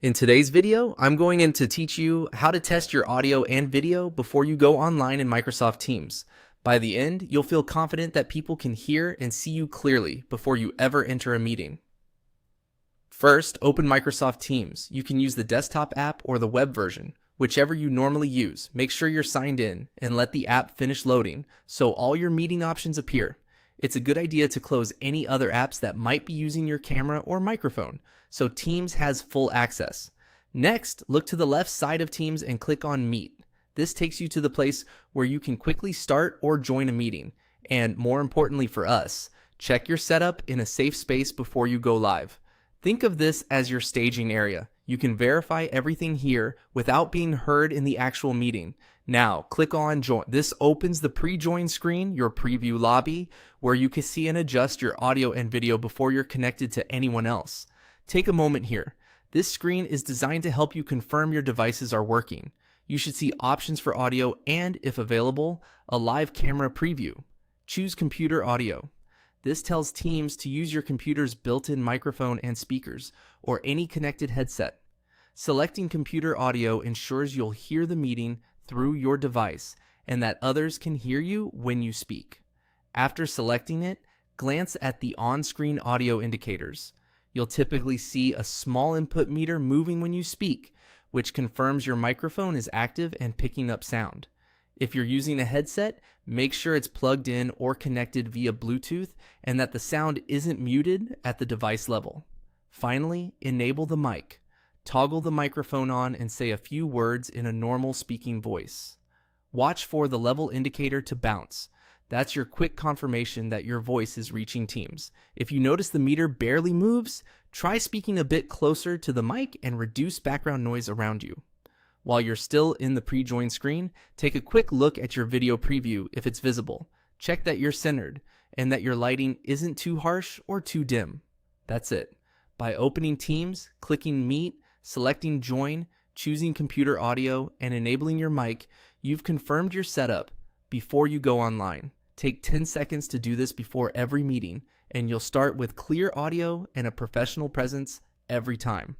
In today's video, I'm going in to teach you how to test your audio and video before you go online in Microsoft Teams. By the end, you'll feel confident that people can hear and see you clearly before you ever enter a meeting. First, open Microsoft Teams. You can use the desktop app or the web version, whichever you normally use. Make sure you're signed in and let the app finish loading so all your meeting options appear. It's a good idea to close any other apps that might be using your camera or microphone, so Teams has full access. Next, look to the left side of Teams and click on Meet. This takes you to the place where you can quickly start or join a meeting. And more importantly for us, check your setup in a safe space before you go live. Think of this as your staging area. You can verify everything here without being heard in the actual meeting. Now, click on Join. This opens the pre-join screen, your preview lobby, where you can see and adjust your audio and video before you're connected to anyone else. Take a moment here. This screen is designed to help you confirm your devices are working. You should see options for audio and, if available, a live camera preview. Choose computer audio. This tells Teams to use your computer's built-in microphone and speakers, or any connected headset. Selecting computer audio ensures you'll hear the meeting through your device and that others can hear you when you speak. After selecting it, glance at the on-screen audio indicators. You'll typically see a small input meter moving when you speak, which confirms your microphone is active and picking up sound. If you're using a headset, make sure it's plugged in or connected via Bluetooth and that the sound isn't muted at the device level. Finally, enable the mic. Toggle the microphone on and say a few words in a normal speaking voice. Watch for the level indicator to bounce. That's your quick confirmation that your voice is reaching Teams. If you notice the meter barely moves, try speaking a bit closer to the mic and reduce background noise around you. While you're still in the pre-join screen, take a quick look at your video preview if it's visible. Check that you're centered and that your lighting isn't too harsh or too dim. That's it. By opening Teams, clicking Meet, selecting Join, choosing computer audio, and enabling your mic, you've confirmed your setup before you go online. Take 10 seconds to do this before every meeting, and you'll start with clear audio and a professional presence every time.